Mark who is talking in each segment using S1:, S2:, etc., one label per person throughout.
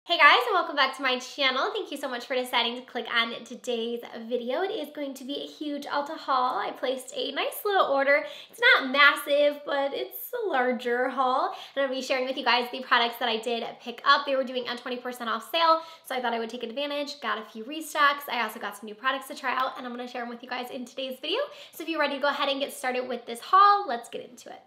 S1: Hey guys, and welcome back to my channel. Thank you so much for deciding to click on today's video. It is going to be a huge Ulta haul. I placed a nice little order. It's not massive, but it's a larger haul. And I'll be sharing with you guys the products that I did pick up. They were doing a 20% off sale, so I thought I would take advantage. Got a few restocks. I also got some new products to try out, and I'm going to share them with you guys in today's video. So if you're ready to go ahead and get started with this haul, let's get into it.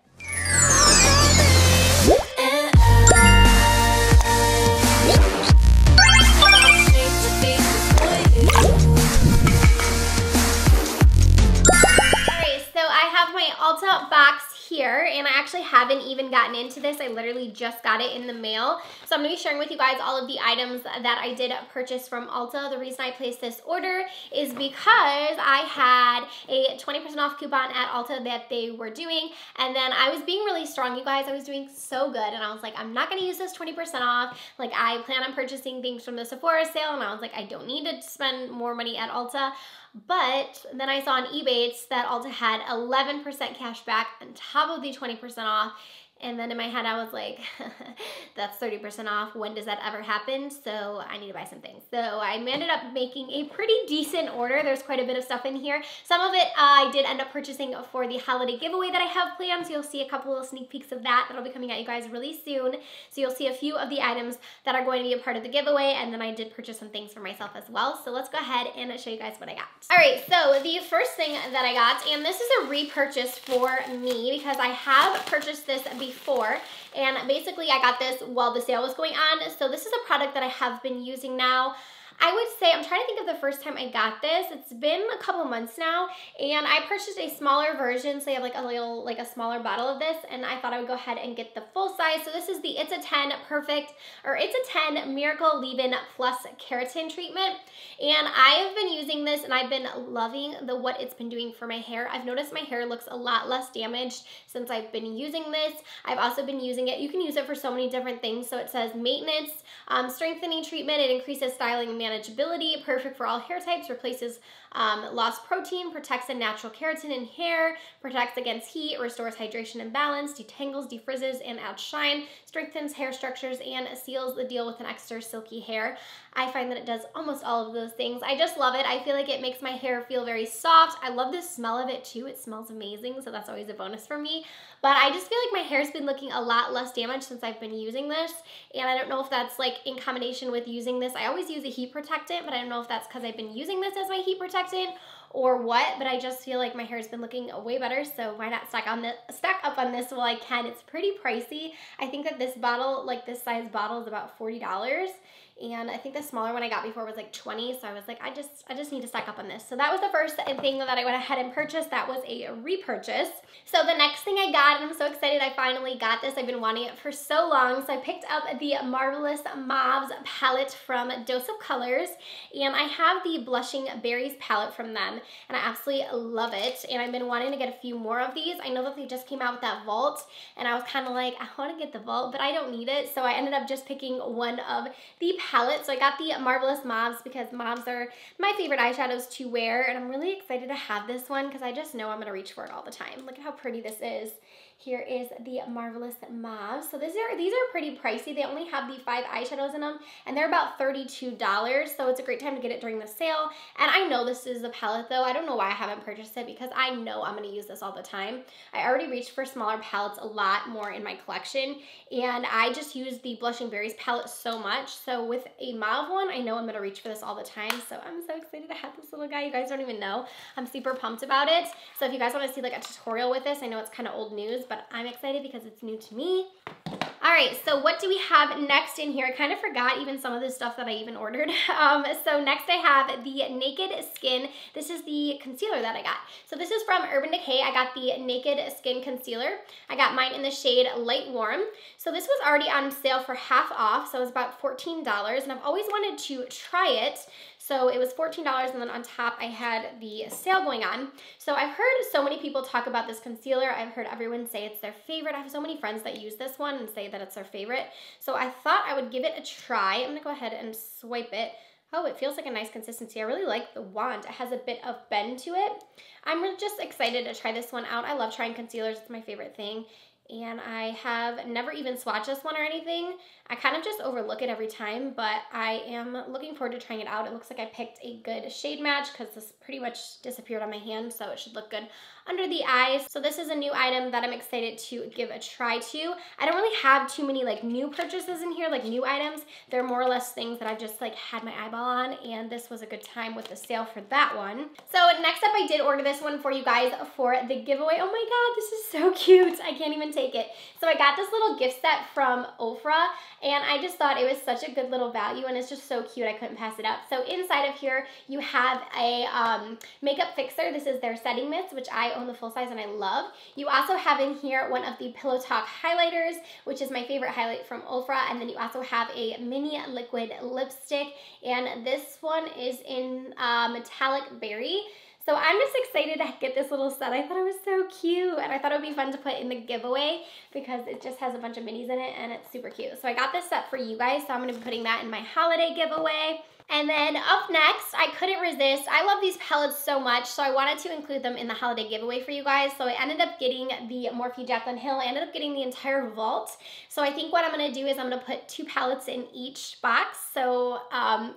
S1: Ulta box here, and I actually haven't even gotten into this. I literally just got it in the mail. So I'm going to be sharing with you guys all of the items that I did purchase from Ulta. The reason I placed this order is because I had a 20% off coupon at Ulta that they were doing, and then I was being really strong, you guys. I was doing so good, and I was like, I'm not going to use this 20% off. Like, I plan on purchasing things from the Sephora sale, and I was like, I don't need to spend more money at Ulta. But then I saw on EBATES that Ulta had 11% cash back on top of the 20% off. And then in my head, I was like, that's 30% off. When does that ever happen? So I need to buy some things. So I ended up making a pretty decent order. There's quite a bit of stuff in here. Some of it I did end up purchasing for the holiday giveaway that I have planned. So you'll see a couple of sneak peeks of that. That'll be coming at you guys really soon. So you'll see a few of the items that are going to be a part of the giveaway. And then I did purchase some things for myself as well. So let's go ahead and show you guys what I got. All right, so the first thing that I got, and this is a repurchase for me because I have purchased this before, and basically I got this while the sale was going on. So this is a product that I have been using now. I would say, I'm trying to think of the first time I got this. It's been a couple months now, and I purchased a smaller version, so you have like a smaller bottle of this, and I thought I would go ahead and get the full size. So this is the It's a 10 Perfect, or It's a 10 Miracle Leave-In Plus Keratin treatment, and I have been using this, and I've been loving what it's been doing for my hair. I've noticed my hair looks a lot less damaged since I've been using this. I've also been using it, you can use it for so many different things. So it says maintenance, strengthening treatment, it increases styling and manageability, perfect for all hair types, replaces lost protein, protects the natural keratin in hair, protects against heat, restores hydration and balance, detangles, defrizzes, and adds shine, strengthens hair structures, and seals the deal with an extra silky hair. I find that it does almost all of those things. I just love it. I feel like it makes my hair feel very soft. I love the smell of it too. It smells amazing, so that's always a bonus for me. But I just feel like my hair's been looking a lot less damaged since I've been using this, and I don't know if that's like in combination with using this. I always use a heat protectant, but I don't know if that's because I've been using this as my heat protectant or what, but I just feel like my hair has been looking way better, so why not stack up on this while I can. It's pretty pricey. I think that this bottle, like this size bottle, is about $40, and I think the smaller one I got before was like $20, so I was like, I just need to stack up on this. So that was the first thing that I went ahead and purchased. That was a repurchase. So the next thing I got, and I'm so excited I finally got this. I've been wanting it for so long. So I picked up the Marvelous Mauves palette from Dose of Colors, and I have the Blushing Berries palette from them, and I absolutely love it, and I've been wanting to get a few more of these. I know that they just came out with that Vault, and I was kind of like, I want to get the Vault, but I don't need it, so I ended up just picking one of the palettes. So I got the Marvelous Mauves because Mauves are my favorite eyeshadows to wear, and I'm really excited to have this one because I just know I'm going to reach for it all the time. Look at how pretty this is. Here is the Marvelous Mauve. So these are pretty pricey. They only have the 5 eyeshadows in them, and they're about $32, so it's a great time to get it during the sale. And I know this is the palette though. I don't know why I haven't purchased it because I know I'm going to use this all the time. I already reached for smaller palettes a lot more in my collection, and I just use the Blushing Berries palette so much. So with a mauve one, I know I'm going to reach for this all the time, so I'm so excited to have this little guy. You guys don't even know. I'm super pumped about it. So if you guys want to see like a tutorial with this, I know it's kind of old news, but I'm excited because it's new to me. All right, so what do we have next in here? I kind of forgot even some of the stuff that I even ordered. So next I have the Naked Skin. This is the concealer that I got. So this is from Urban Decay. I got the Naked Skin Concealer. I got mine in the shade Light Warm. So this was already on sale for half off, so it was about $14, and I've always wanted to try it. So it was $14, and then on top I had the sale going on. So I've heard so many people talk about this concealer. I've heard everyone say it's their favorite. I have so many friends that use this one and say that it's their favorite. So I thought I would give it a try. I'm gonna go ahead and swipe it. Oh, it feels like a nice consistency. I really like the wand. It has a bit of bend to it. I'm just excited to try this one out. I love trying concealers. It's my favorite thing. and I have never even swatched this one or anything. I kind of just overlook it every time, but I am looking forward to trying it out. It looks like I picked a good shade match because this pretty much disappeared on my hand, so it should look good under the eyes. So this is a new item that I'm excited to give a try to. I don't really have too many like new purchases in here, like new items. They're more or less things that I've just like had my eyeball on, and this was a good time with the sale for that one. So next up, I did order this one for you guys for the giveaway. Oh my god, this is so cute. I can't even take it. So I got this little gift set from Ofra, and I just thought it was such a good little value, and it's just so cute I couldn't pass it up. So inside of here, you have a makeup fixer. This is their setting mist, which I own the full size and I love. You also have in here one of the Pillow Talk highlighters, which is my favorite highlight from Ofra, and then you also have a mini liquid lipstick, and this one is in metallic berry. So I'm just excited to get this little set. I thought it was so cute, and I thought it would be fun to put in the giveaway because it just has a bunch of minis in it, and it's super cute. So I got this set for you guys, so I'm going to be putting that in my holiday giveaway. And then up next, I couldn't resist. I love these palettes so much, so I wanted to include them in the holiday giveaway for you guys. So I ended up getting the Morphe Jaclyn Hill. I ended up getting the entire vault. So I think what I'm going to do is I'm going to put 2 palettes in each box. So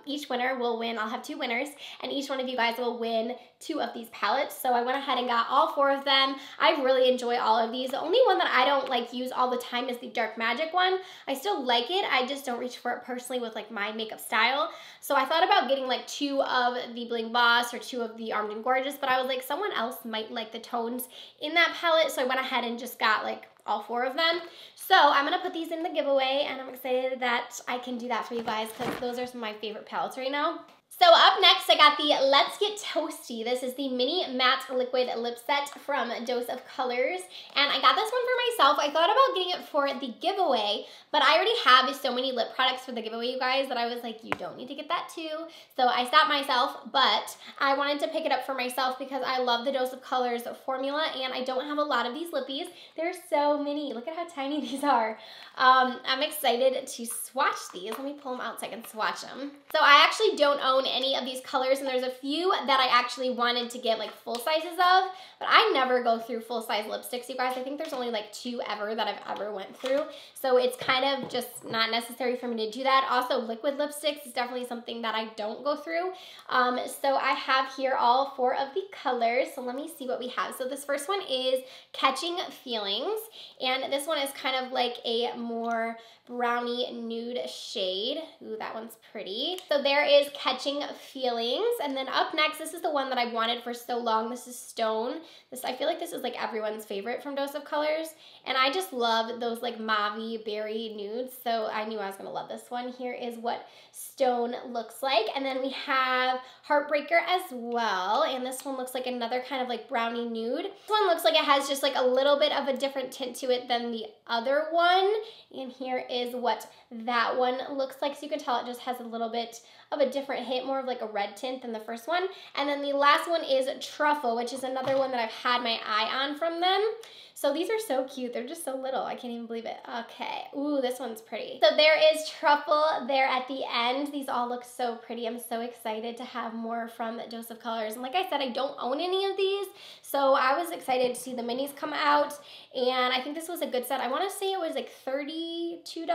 S1: each winner will win. I'll have 2 winners, and each one of you guys will win 2 of these palettes. So I went ahead and got all 4 of them. I really enjoy all of these. The only one that I don't like use all the time is the Dark Magic one. I still like it. I just don't reach for it personally with like my makeup style. So I thought about getting like 2 of the Bling Boss or 2 of the Armed and Gorgeous, but I was like, someone else might like the tones in that palette. So I went ahead and just got like all 4 of them. So I'm going to put these in the giveaway, and I'm excited that I can do that for you guys because those are some of my favorite palettes right now. So up next, I got the Let's Get Toasty. This is the mini matte liquid lip set from Dose of Colors, and I got this one for myself. I thought about getting it for the giveaway, but I already have so many lip products for the giveaway, you guys, that I was like, you don't need to get that too. So I stopped myself, but I wanted to pick it up for myself because I love the Dose of Colors formula, and I don't have a lot of these lippies. There's so many. Look at how tiny these are. I'm excited to swatch these. Let me pull them out so I can swatch them. So I actually don't own any of these colors, and there's a few that I actually wanted to get like full sizes of, but I never go through full size lipsticks, you guys. I think there's only like 2 ever that I've ever went through, so it's kind of just not necessary for me to do that. Also, liquid lipsticks is definitely something that I don't go through. So I have here all 4 of the colors, so let me see what we have. So this first one is Catching Feelings, and this one is kind of like a more brownie nude shade. Ooh, that one's pretty. So there is Catching Feelings, and then up next, this is the one that I wanted for so long. This is Stone. I feel like this is like everyone's favorite from Dose of Colors, and I just love those like mauve berry nudes, so I knew I was gonna love this one. Here is what Stone looks like, and then we have Heartbreaker as well, and this one looks like another kind of like brownie nude. This one looks like it has just like a little bit of a different tint to it than the other one, and here is what that one looks like. So you can tell it just has a little bit of a different hint, more of like a red tint than the first one. And then the last one is Truffle, which is another one that I've had my eye on from them. So these are so cute. They're just so little. I can't even believe it. Okay. Ooh, this one's pretty. So there is Truffle there at the end. These all look so pretty. I'm so excited to have more from Dose of Colors. And like I said, I don't own any of these, so I was excited to see the minis come out. And I think this was a good set. I want to say it was like $32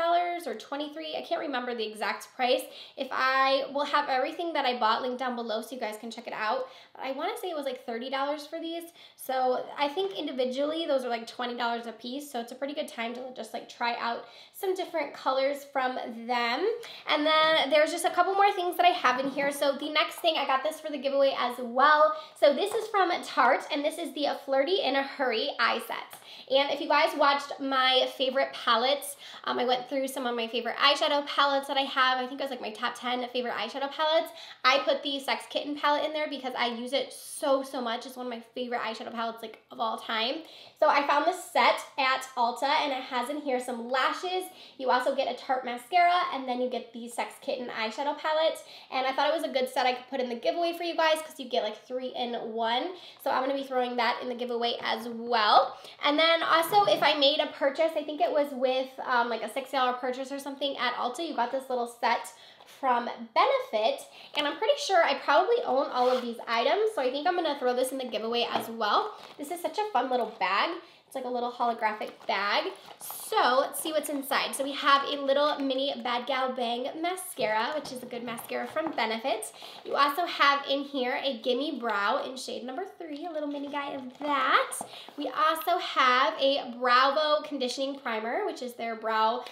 S1: or $23. I can't remember the exact price. If I will have everything that I bought linked down below so you guys can check it out. But I want to say it was like $30 for these. So I think individually those are like $20 a piece. So it's a pretty good time to just like try out some different colors from them. And then there's just a couple more things that I have in here. So the next thing, I got this for the giveaway as well. So this is from Tarte, and this is the Flirty in a Hurry eye sets. And if you guys watched my favorite palettes, I went through some of my favorite eyeshadow palettes that I have. I think it was like my top 10 favorite eyeshadow palettes. I put the Sex Kitten palette in there because I use it so much. It's one of my favorite eyeshadow palettes like of all time. So I found this set at Ulta, and it has in here some lashes. You also get a Tarte mascara, and then you get the Sex Kitten eyeshadow palette. And I thought it was a good set I could put in the giveaway for you guys because you get like 3 in 1. So I'm going to be throwing that in the giveaway as well. And then also, if I made a purchase, I think it was with like a $6 purchase or something at Ulta, you got this little set from Benefit, and I'm pretty sure I probably own all of these items, so I think I'm going to throw this in the giveaway as well. This is such a fun little bag. It's like a little holographic bag. So let's see what's inside. So we have a little mini Bad Gal Bang mascara, which is a good mascara from Benefit. You also have in here a Gimme Brow in shade number 3, a little mini guy of that. We also have a Bravo conditioning primer, which is their brow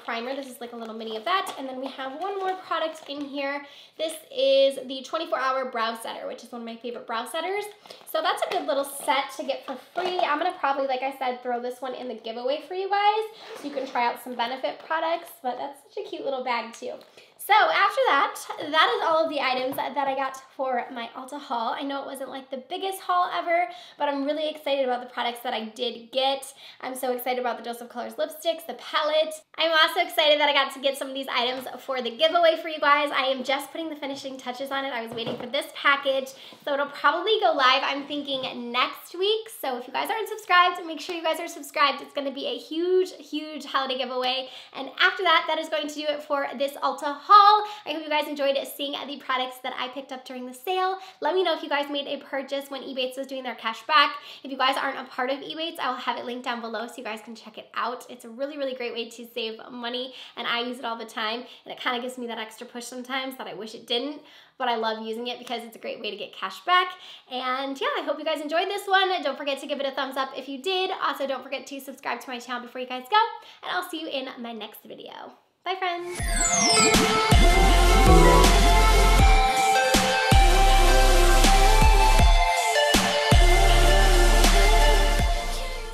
S1: primer. This is like a little mini of that. And then we have one more product in here. This is the 24-hour brow setter, which is one of my favorite brow setters. So that's a good little set to get for free. I'm gonna probably, like I said, throw this one in the giveaway for you guys so you can try out some Benefit products, but that's such a cute little bag too. So after that is all of the items that I got for my Ulta haul. I know it wasn't like the biggest haul ever, but I'm really excited about the products that I did get. I'm so excited about the Dose of Colors lipsticks, the palette. I'm also excited that I got to get some of these items for the giveaway for you guys. I am just putting the finishing touches on it. I was waiting for this package, so it'll probably go live, I'm thinking, next week. So if you guys aren't subscribed, make sure you guys are subscribed. It's gonna be a huge, huge holiday giveaway. And after that is going to do it for this Ulta haul. I hope you guys enjoyed seeing the products that I picked up during the sale. Let me know if you guys made a purchase when EBATES was doing their cash back. If you guys aren't a part of EBATES, I will have it linked down below so you guys can check it out. It's a really, really great way to save money, and I use it all the time, and it kind of gives me that extra push sometimes that I wish it didn't, but I love using it because it's a great way to get cash back. And yeah, I hope you guys enjoyed this one. Don't forget to give it a thumbs up if you did. Also, don't forget to subscribe to my channel before you guys go, and I'll see you in my next video. Bye, friends.